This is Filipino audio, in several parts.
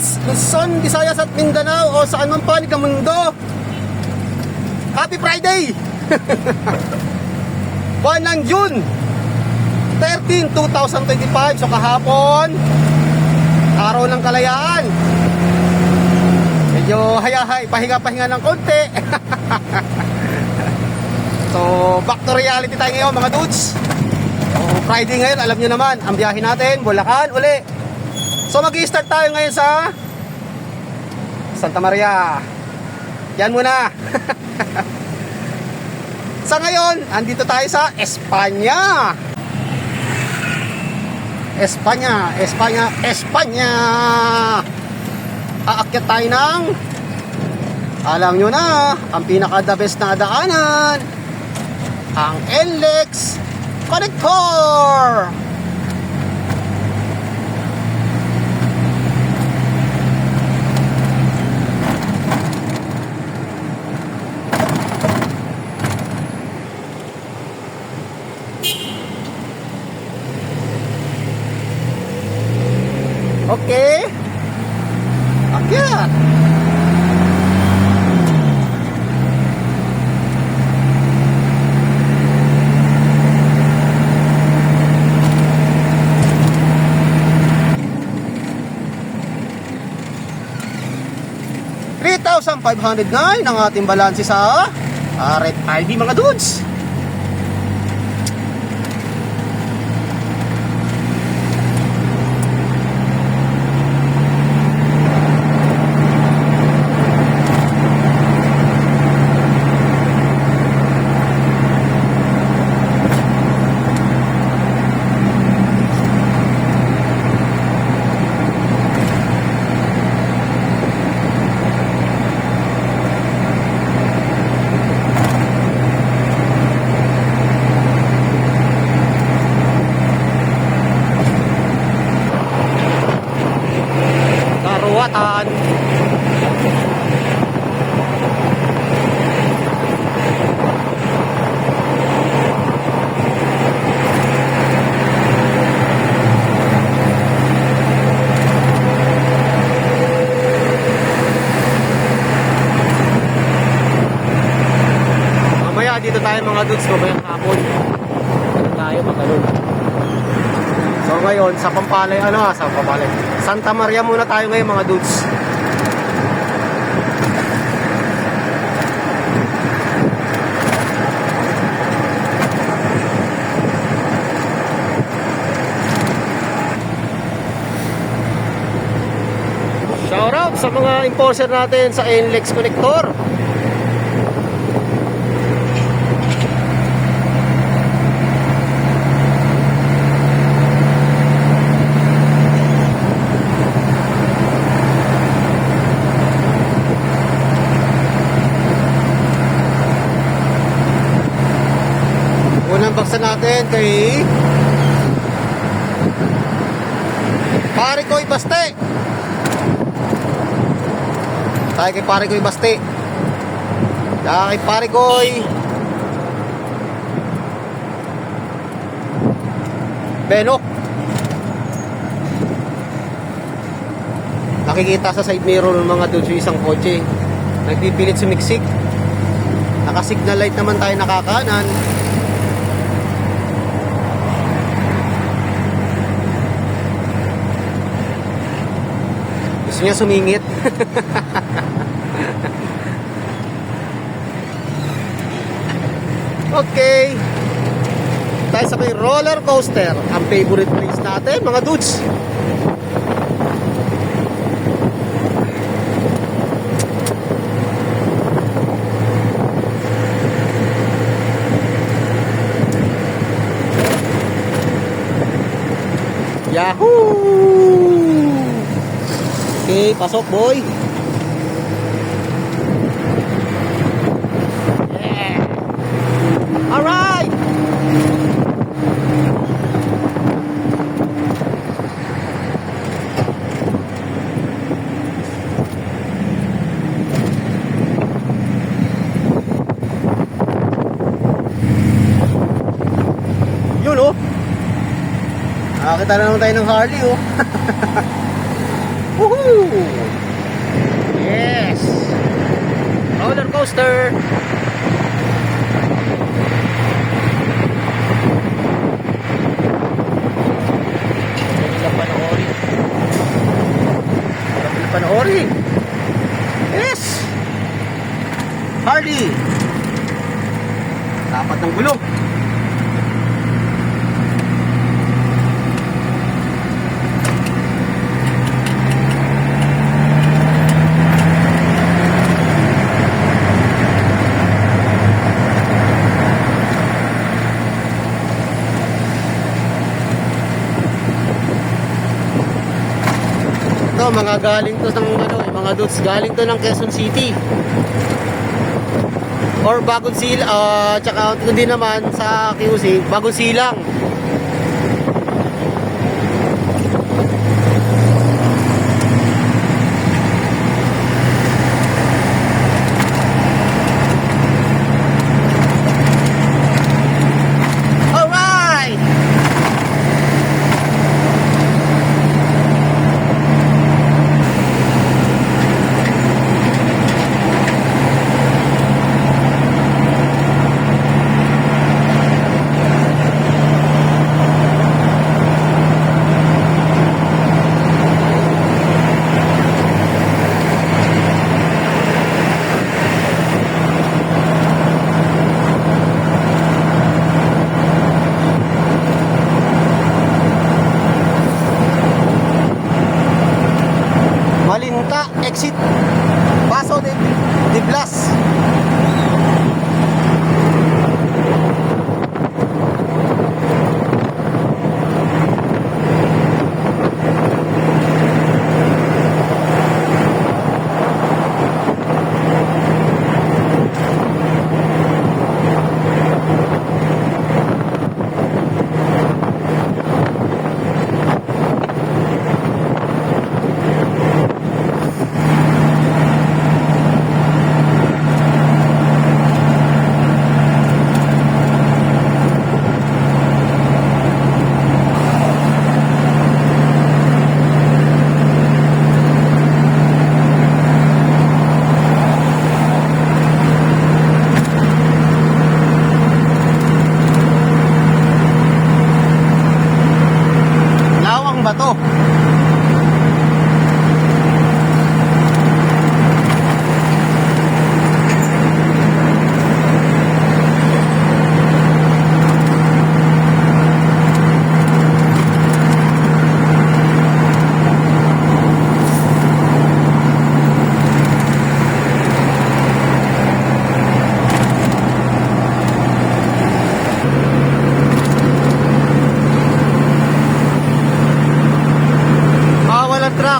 Dudes, Luzon, Visayas at Mindanao o saan man panig ng mundo. Happy Friday! Buwan ng June 13, 2025. So kahapon, araw ng kalayaan. Medyo hayahay, pahinga-pahinga ng konti. So back to reality tayo ngayon mga dudes. So Friday ngayon, alam nyo naman, ang biyahe natin, Bulacan uli. So mag-i-start tayo ngayon sa Santa Maria. Yan muna. Sa ngayon, andito tayo sa Espanya. Espanya. Aakyat tayo ng, alam nyo na, ang pinaka-the best na daanan, ang NLEX Connector. Okay. Akyat. $3,509 ang ating balanse sa Red ID mga dudes. Karuwatan. Mamaya dito tayo mga dudes, mamayang hapon. Tayo magalun. So ngayon sa Pampalay, Santa Maria muna tayo ngayon mga dudes. Shout out sa mga enforcer natin sa NLEX Connector. Baksan natin kay Pare Koy Baste. Tayo kay Pare Koy Baste. Kay Pare Koy Benok. Nakikita sa side mirror ng mga doon sa isang kotse. Nagpipilit sumiksik. Naka-signal light naman tayo nakakanan. Gusto niya sumingit. Okay. Tayo sa may roller coaster. Ang favorite place natin mga dudes. Yahoo! Okay, pasok boy. Yeah. Alright. Yun oh. Nakakita na naman tayo ng Harley oh. Woohoo! Yes! Roller coaster! Panoorin. Yes! Harley! Dapat ng gulong. Ito, mga galing to ng ano, mga dudes galing to ng Quezon City. Or Bagong Silang, tsaka hindi naman sa QC, Bagong Silang. Exit Paso de Blas. Ba to?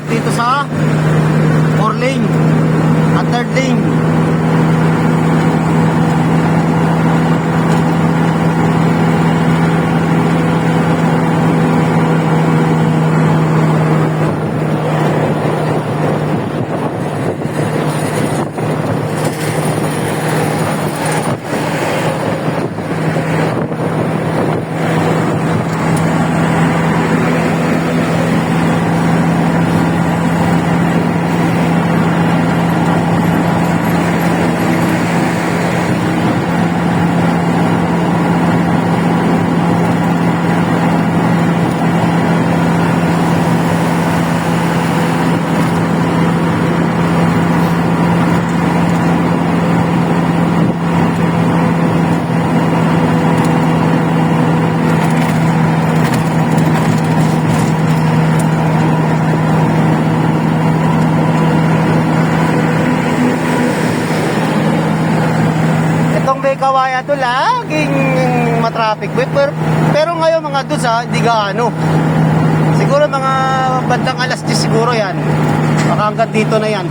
Dito sa 4 lane at 3rd lane. Kawayan to laging matraffic pero ngayon mga dudes hindi gaano. Siguro mga bandang alas 10 siguro yan, baka hanggang dito na yan.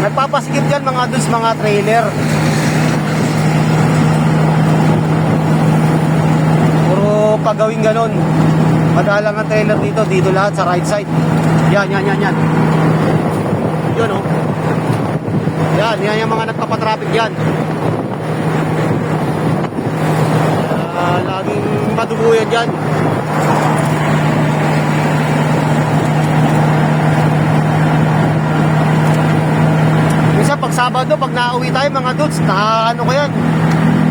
Nagpapasikip dyan mga dudes, mga trailer. Puro pagawing ganon. Madalang ang trailer dito lahat sa right side. Yan yun oh. Yan yung mga nagpapatraffic yan. Laging madugo yan dyan. Sabado pag nauwi tayo mga dudes, na ano ko yan,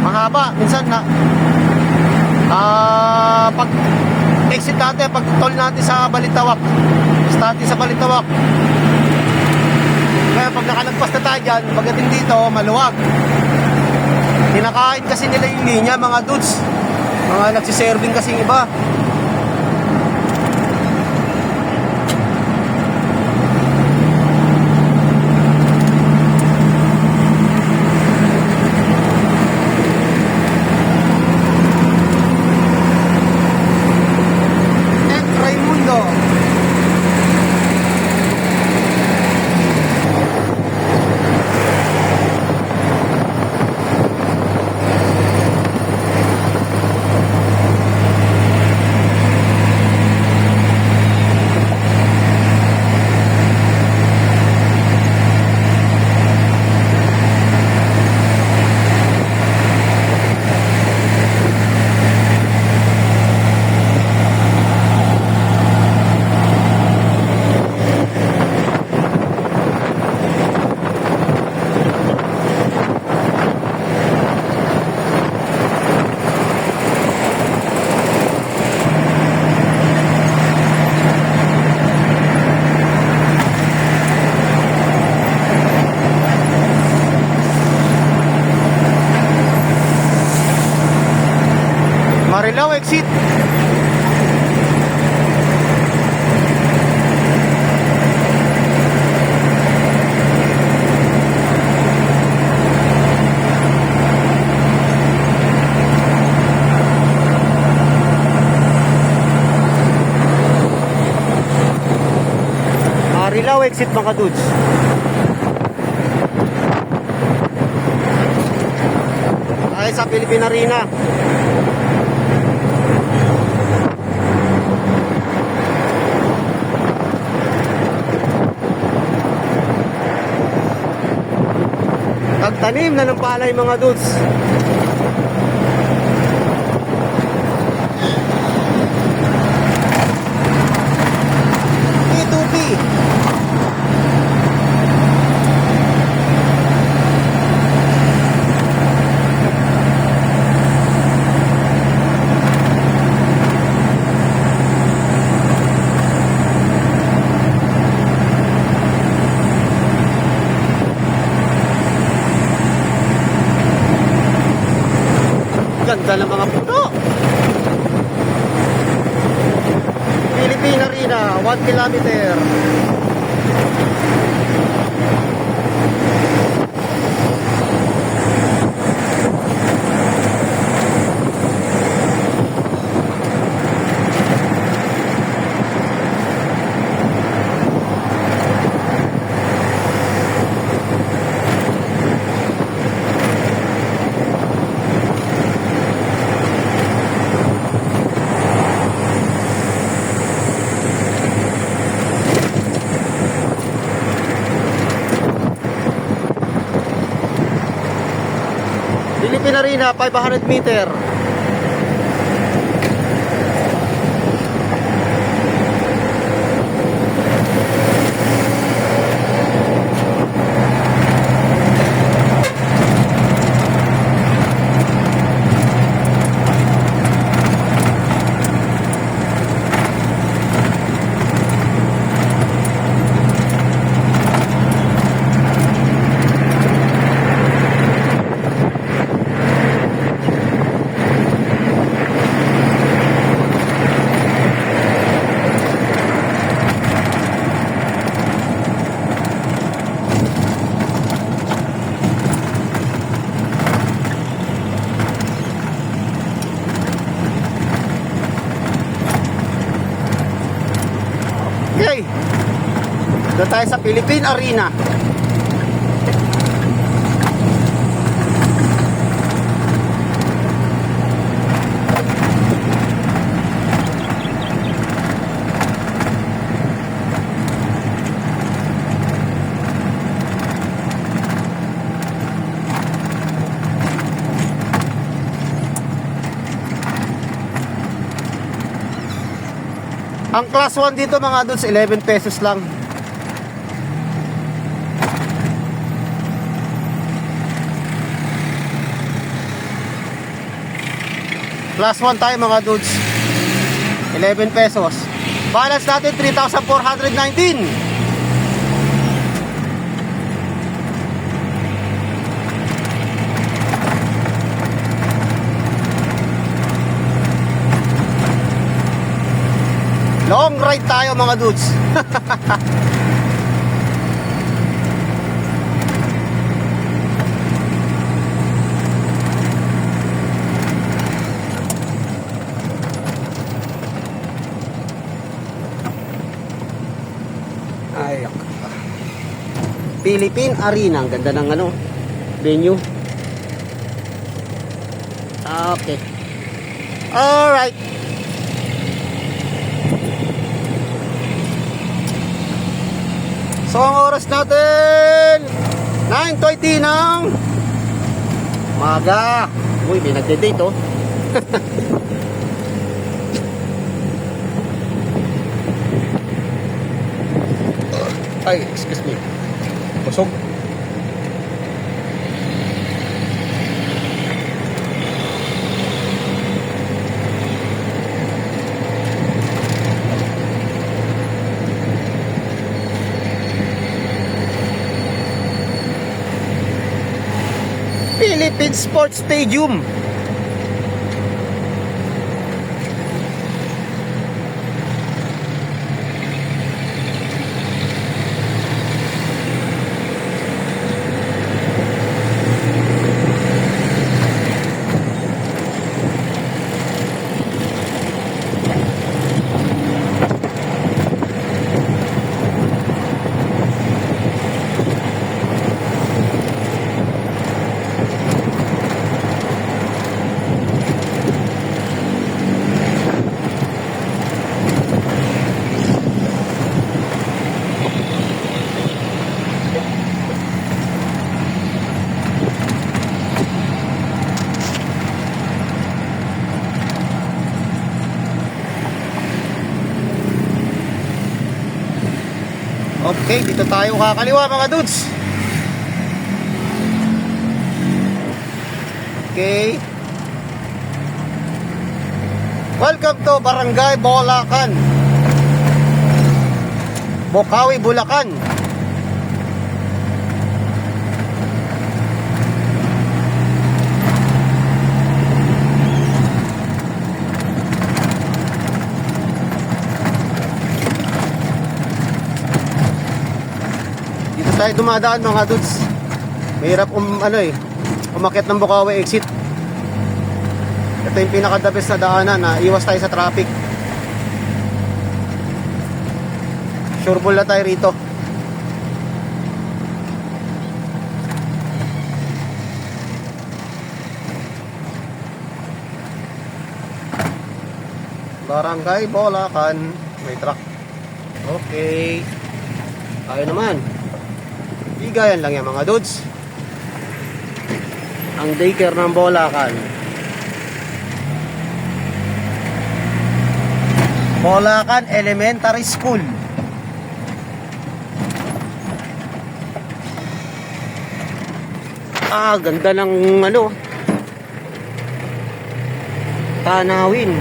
mahaba. Minsan na pag exit natin, pag toll natin sa Balitawak, natin sa Balitawak, kaya pag nakalagpas na tayo dyan, pagdating dito maluwag. Kinakain kasi nila yung linya mga dudes, mga nagsiserving kasing iba. Marilao exit. Marilao exit mga dudes. Ay sa Philippine Arena. Tanim na ng palay mga dudes. P2P. Ganda ng mga puno. Philippine Arena, 1 kilometer. Philippine Arena, 500 meter. Okay. Doon tayo sa Philippine Arena. Ang class 1 dito mga dudes, 11 pesos lang. Plus 1 tayo mga dudes. 11 pesos. Balance natin 3,419. Long ride tayo mga dudes. Ay, Philippine Arena. Ang ganda ng venue. Okay. Alright. So ang oras natin 9:20 ng umaga. Uy, may nagde-date oh. Ay, excuse me. Busog. Philippine Sports Stadium. Okay, dito tayo kakaliwa mga dudes. Okay. Welcome to Barangay Bulacan, Bocaue, Bulacan. Tayo dumadaan mga dudes. Mahirap umakyat ng Bocaue exit. Ito yung pinaka-the best na daanan na iwas tayo sa traffic. Sureball na tayo rito. Barangay Bulacan. May truck. Okay. Tayo naman. Bigayan lang yan mga dudes. Ang daycare ng Bulacan. Bulacan Elementary School. Ganda ng tanawin.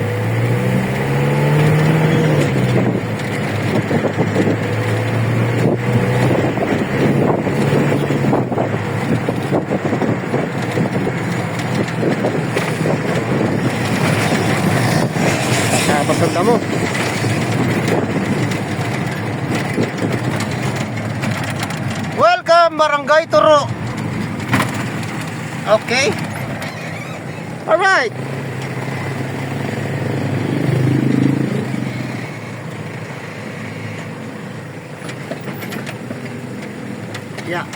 Pasanda mo. Welcome Barangay Turo. Okay. Alright. Yeah.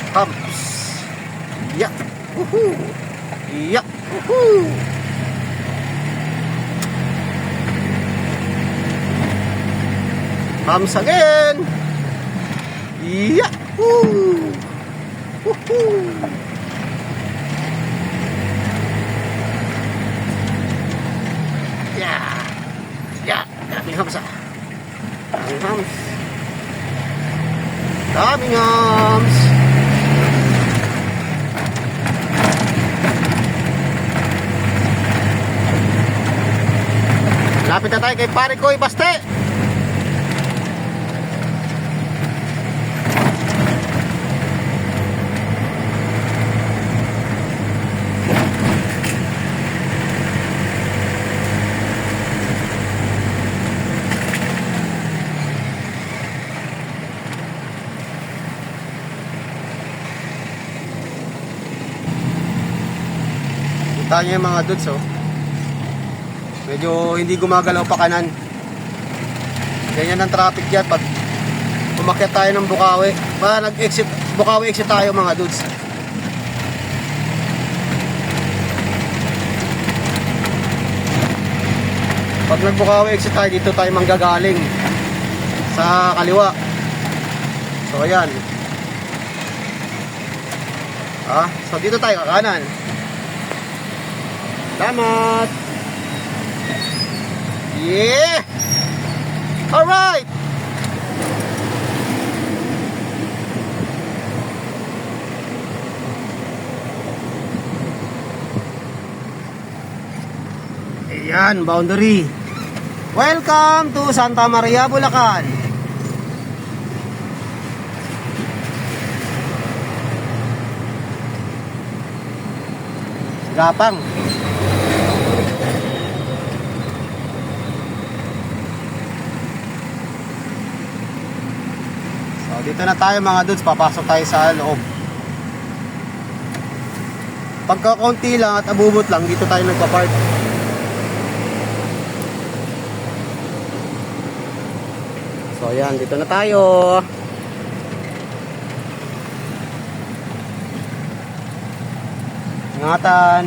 Humps. Yeah. Woohoo. Yeah. Woohoo. Humps again. Yahoo! Woohoo! Yeah! Yeah! Daming hams ah. Daming hams. Daming hams. Lapit na tayo kay Pare Koy Baste. Kita niyo yung mga dudes, oh. Medyo hindi gumagalaw pa kanan. Ganyan ang traffic dyan pag umakyat tayo ng Bukawi. Nag-exit, Bukawi exit tayo mga dudes. Pag nag-Bukawi exit tayo, dito tayo manggagaling sa kaliwa. So ayan. So dito tayo kanan. Salamat. Yeah. All right. Ayan, boundary. Welcome to Santa Maria, Bulacan. Gapang. Dito na tayo mga dudes, papasok tayo sa loob. Pagka konti lang at abubot lang, dito tayo nagpa-park. So ayan, dito na tayo. Ingatan.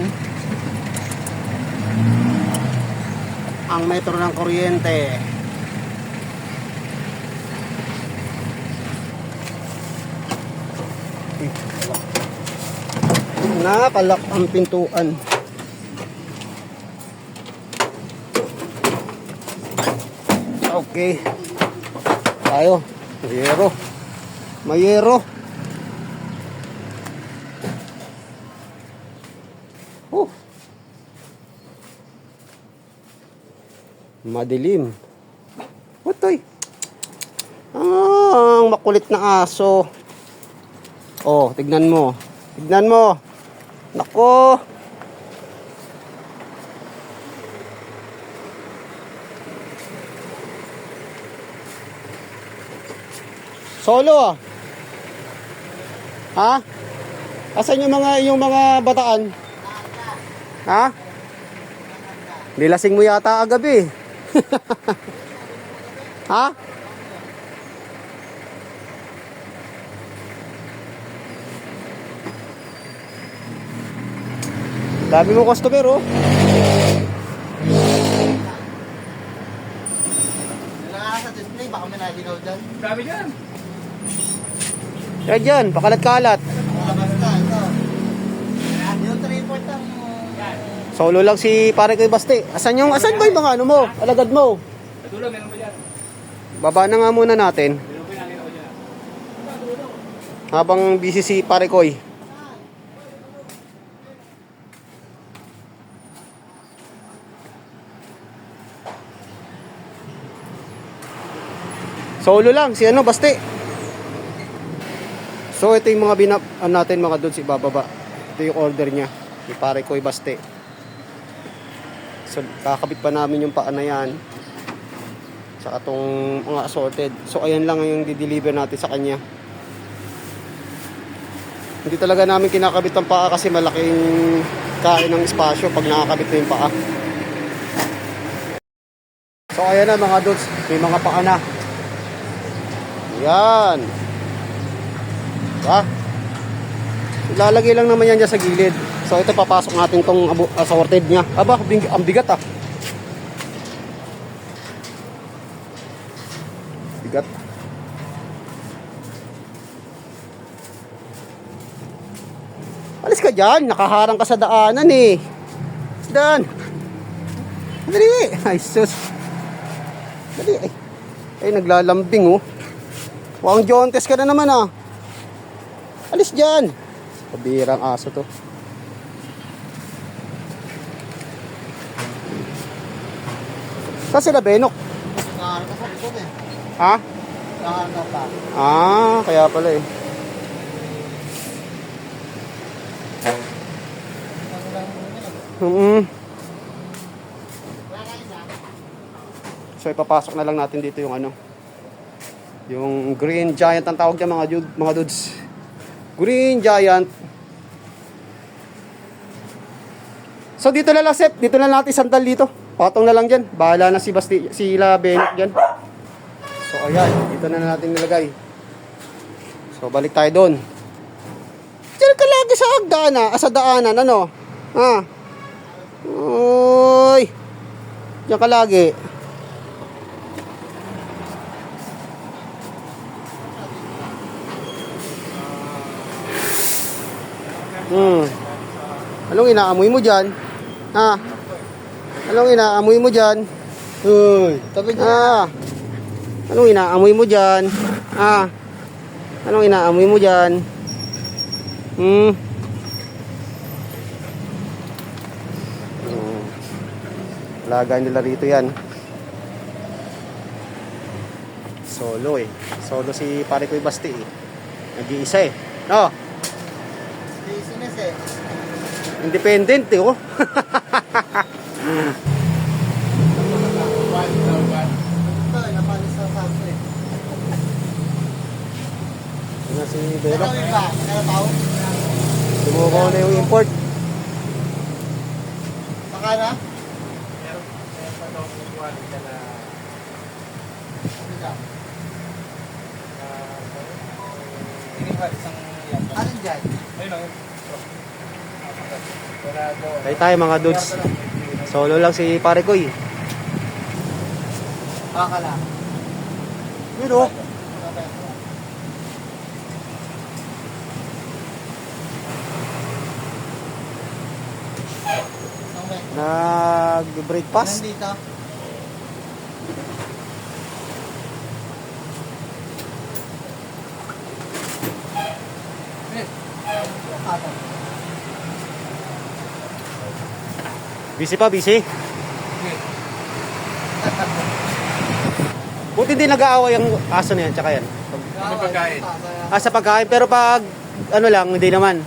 Ang metro ng kuryente. Nakalak ang pintuan. Okay. Tayo. Mayero. Mayero. Madilim. Utoy. Ang makulit na aso. Oh, tignan mo. Tignan mo. Nako. Solo ah. Ha? Asan yung mga bataan? Ha? Nilasing mo yata agabi. Ha? Dami mo customer, oh. Wala sa display, baka may naginaw dyan. Dami dyan. Yan dyan, pakalat-kalat. Yung 3-4 ang... Solo lang si Pare Koy Baste. Asan ba yung mga ano mo? Alagad mo. Natulog, meron ba dyan? Baba na nga muna natin. Meron ba nakita ko dyan? Habang busy si Pare Koy. Solo lang, si ano, Baste. So ito yung mga natin mga dudes, ibababa. Ito yung order niya, ni Pare Koy Baste. So kakabit pa namin yung paa na yan. Saka itong mga assorted. So ayan lang yung di-deliver natin sa kanya. Hindi talaga namin kinakabit ang paa kasi malaking kain ng espasyo pag nakakabit na yung paa. So ayan na mga dudes, may mga paa na. Yan. Diba? Ilalagay lang naman yan dyan sa gilid. So ito papasok natin tong assorted niya. Aba, ang bigat ah. Bigat. Alis ka dyan. Nakaharang ka sa daanan eh. Dan. Dali. Ay, sus. Dali. Ay, naglalambing oh. Huwag jontes ka na naman ah. Alis dyan. Pabirang aso to. Saan sila Benok? Nakaharap ka sa likod eh. Ha? Nakaharap pa. Ah, kaya pala eh. So ipapasok na lang natin dito yung ano. Yung green giant ang tawag niya mga dudes. Green giant. So dito na lang Sep, dito na natin sandal dito. Patong na lang diyan. Bahala na si sila Benok diyan. So ayan, dito na natin nilagay. So balik tayo doon. Diyan ka lagi sa hagdanan, sa daanan ano? Ha? Oy. Diyan ka lagi. Anong inaamoy mo dyan? Ha? Anong inaamoy mo dyan? Uy, Tabi dyan. ah. Anong inaamoy mo dyan? Ah. Anong inaamoy mo dyan? Alaga nila rito yan. Solo eh. Solo si pare ko Basti eh. Nag-iisa eh. No? Business eh. Independent eh oh. Ito, napalis sa sakto eh. Ano si Ano Benok? yung ba? Kaya tao? Tumukaw na yung import. Saka na? Alin dyan? Tayo tayo mga dudes. Solo lang si pare ko eh. Baka lang. Yun oh. Nag-breakfast. Nandito? Busy pa, busy. Buti hindi nag-aaway ang aso na yan, tsaka yan. Ano pagkain? Sa pagkain, pero pag ano lang, hindi naman.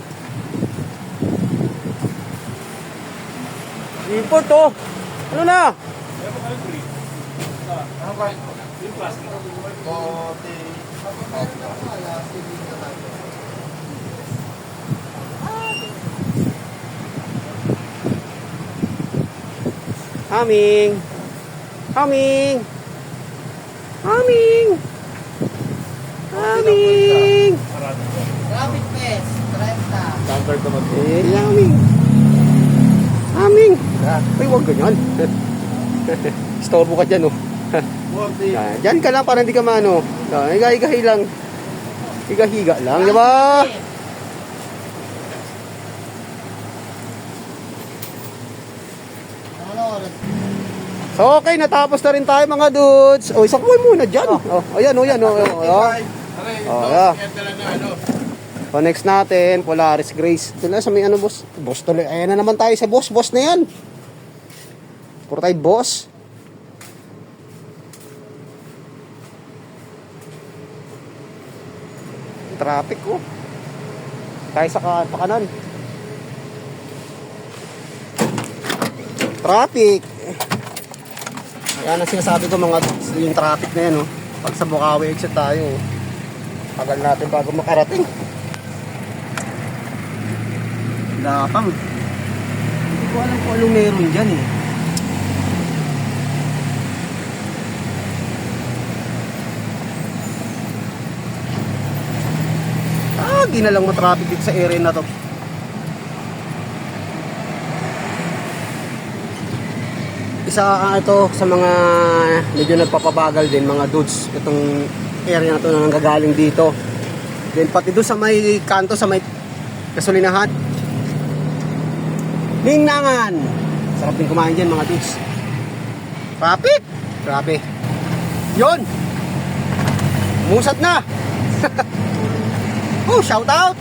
Import oh. Ano na? Ano kain? Yung plastic. Humming. Humming. Humming. Humming. Rabbit Fest, 30. Standard naman. Humming. Humming. Ay, huwag ganyan. Istorbo ka dyan, oh. Diyan ka lang para hindi ka maano. Higa-higahi lang. Higa-higa lang, di ba? Ano oras? So, okay, natapos na rin tayo mga dudes. O, isakuhay muna dyan. Oh, ayan, oh, yan, oh. Yeah. So, next natin, Polaris Grace. Ito na sa may ano, boss. Boss tuloy. Ayan na naman tayo sa boss. Boss na yan. Puro tayo boss. Traffic, oh. Tayo sa pakanan. Traffic. Yan ang sinasabi ko mga yung traffic na yan, oh. Pag sa Bukawi exit tayo, oh. Tagal natin bago makarating. Lapang. Hindi ko alam kung anong meron dyan eh. Ginalang mo traffic dito sa area na to. Isa ito sa mga medyo nagpapabagal din mga dudes itong area na to na nanggagaling dito. Then pati doon sa may kanto sa may gasolinahan Ningnangan. Sarap din kumain dyan mga dudes. Traffic. Grabe. Yun. Musat na. Oh, shout out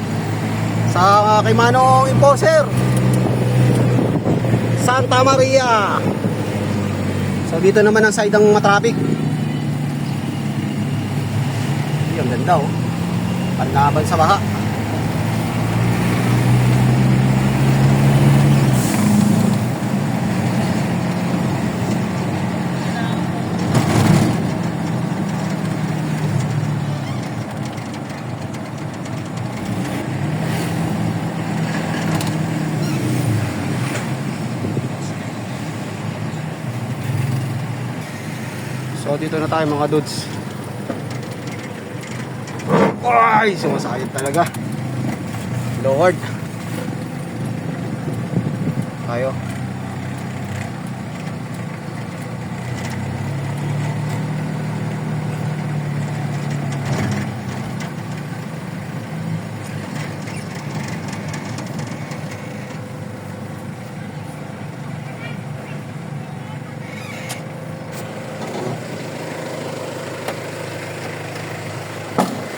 sa kay Manong Imposer. Santa Maria. So dito naman ang side ng matraffic. Ang ganda oh. Panlaban sa baha. So dito na tayo mga dudes. Ay, sumasakit talaga. Lord. Tayo.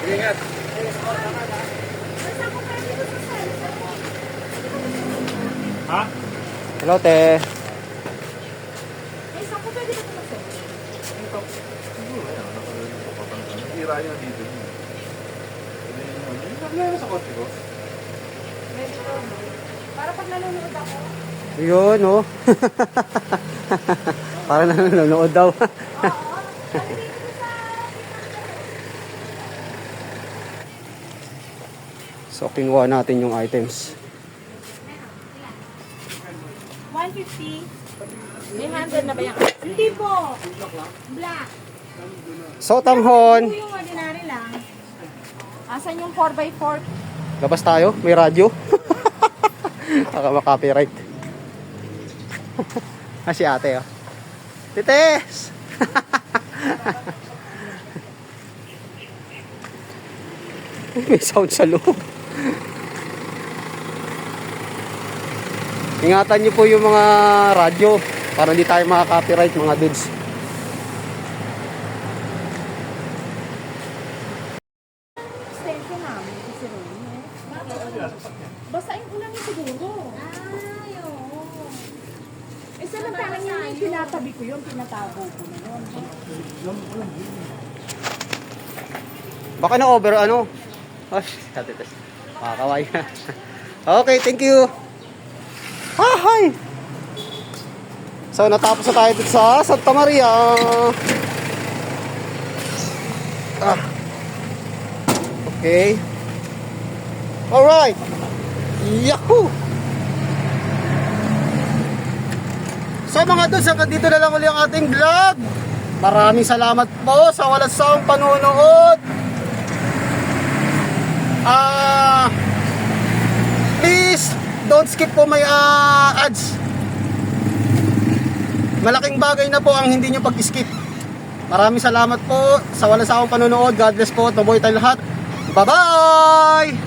Ingat. Ha? Hello, te. Tira niya dito. Problema sa kotse ko. Para pag nanonood ako. Yun, oh. Para nanonood daw. So, kinuha natin yung items. 150. May 100 na ba yan? Hindi po. Black. So, tanghon. Ito yung ordinary lang. Asan yung 4x4? Labas tayo. May radyo. Baka makapiright. Si ate, oh. Tites! May sound sa loob. Ingatan niyo po yung mga radyo para hindi tayo makaka-copyright mga dudes. Extension namin. Kasi rin, eh. Basahin ko lang yung siguro. Ay, oo. Eh, samantalang yun yung tinatabi ko yun, tinatago ko na yun. Baka na over ano? Oh, tatitas. Makakaway. Okay, thank you. Ah, hi. So, natapos na tayo dito sa Santa Maria. Ah. Okay. Alright. Yahoo! So mga dudes, hanggang dito na lang uli ang ating vlog. Maraming salamat po sa walang sawang panonood. Please don't skip po my ads. Malaking bagay na po ang hindi nyo pag-skip. Maraming salamat po sa walang sawang panonood. God bless po. Mabuhay tayo lahat. Bye-bye!